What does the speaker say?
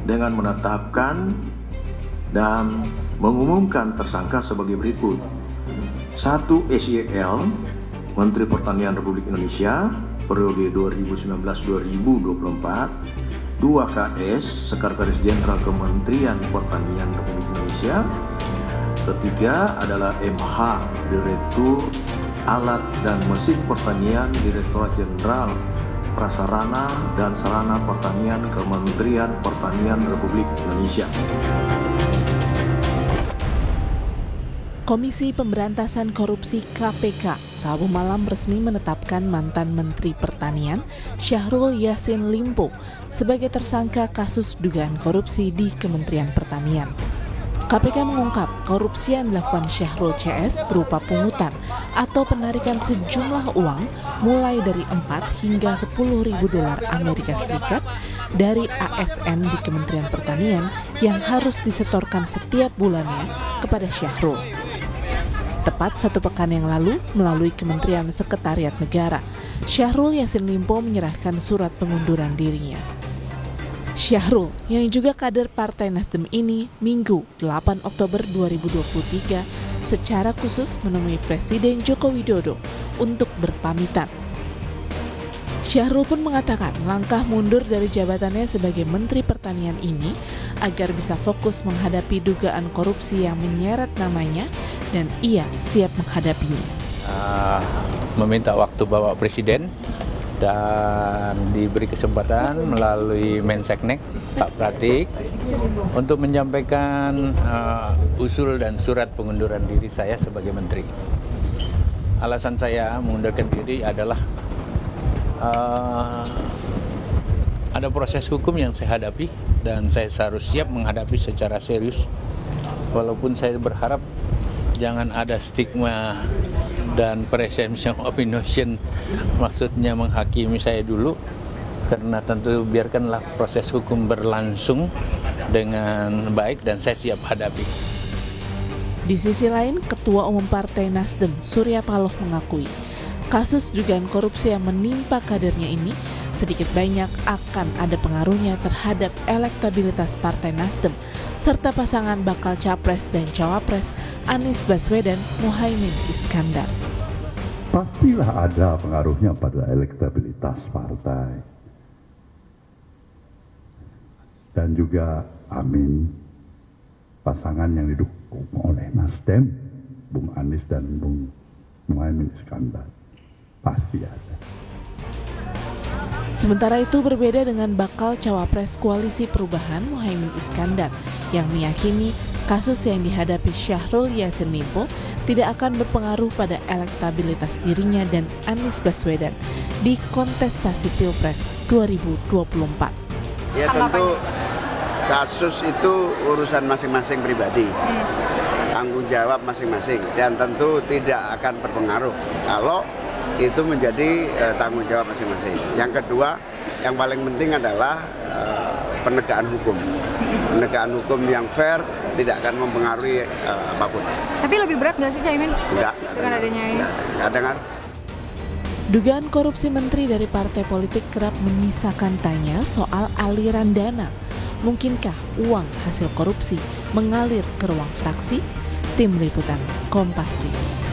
dengan menetapkan dan mengumumkan tersangka sebagai berikut. 1. SYL, Menteri Pertanian Republik Indonesia, periode 2019-2024. 2. KS, Sekretaris Jenderal Kementerian Pertanian Republik Indonesia. Ketiga adalah MH, Direktur Alat dan Mesin Pertanian, Direktorat Jenderal Prasarana dan Sarana Pertanian, Kementerian Pertanian Republik Indonesia. Komisi Pemberantasan Korupsi KPK Rabu malam resmi menetapkan mantan Menteri Pertanian Syahrul Yassin Limpo sebagai tersangka kasus dugaan korupsi di Kementerian Pertanian. KPK mengungkap korupsi yang dilakukan Syahrul CS berupa pungutan atau penarikan sejumlah uang mulai dari 4 hingga 10.000 dolar Amerika Serikat dari ASN di Kementerian Pertanian yang harus disetorkan setiap bulannya kepada Syahrul. Tepat 1 pekan yang lalu, melalui Kementerian Sekretariat Negara, Syahrul Yassin Limpo menyerahkan surat pengunduran dirinya. Syahrul, yang juga kader Partai Nasdem ini, Minggu 8 Oktober 2023, secara khusus menemui Presiden Joko Widodo untuk berpamitan. Syahrul pun mengatakan langkah mundur dari jabatannya sebagai Menteri Pertanian ini agar bisa fokus menghadapi dugaan korupsi yang menyeret namanya dan ia siap menghadapinya. Meminta waktu Bapak Presiden dan diberi kesempatan melalui Menseknek Pak Pratik untuk menyampaikan usul dan surat pengunduran diri saya sebagai Menteri. Alasan saya mengundurkan diri adalah ada proses hukum yang saya hadapi dan saya harus siap menghadapi secara serius. Walaupun saya berharap jangan ada stigma dan presumption of innocence, maksudnya menghakimi saya dulu, karena tentu biarkanlah proses hukum berlangsung dengan baik dan saya siap hadapi. Di sisi lain, Ketua Umum Partai Nasdem Surya Paloh mengakui kasus dugaan korupsi yang menimpa kadernya ini sedikit banyak akan ada pengaruhnya terhadap elektabilitas Partai Nasdem serta pasangan bakal Capres dan Cawapres Anies Baswedan Muhaimin Iskandar. Pastilah ada pengaruhnya pada elektabilitas partai. Dan juga amin, pasangan yang didukung oleh Nasdem, Bung Anies dan Bung Muhaimin Iskandar. Pasti ada. Sementara itu berbeda dengan bakal Cawapres Koalisi Perubahan Muhaimin Iskandar yang meyakini kasus yang dihadapi Syahrul Yassin Limpo tidak akan berpengaruh pada elektabilitas dirinya dan Anies Baswedan di kontestasi Pilpres 2024. Ya tentu kasus itu urusan masing-masing pribadi, tanggung jawab masing-masing dan tentu tidak akan berpengaruh kalau itu menjadi tanggung jawab masing-masing. Yang kedua, yang paling penting adalah penegakan hukum. Penegakan hukum yang fair tidak akan mempengaruhi apapun. Tapi lebih berat nggak sih Caimin? Enggak. Dengan adanya ini? Enggak dengar. Dugaan korupsi menteri dari partai politik kerap menyisakan tanya soal aliran dana. Mungkinkah uang hasil korupsi mengalir ke ruang fraksi? Tim Liputan Kompas TV.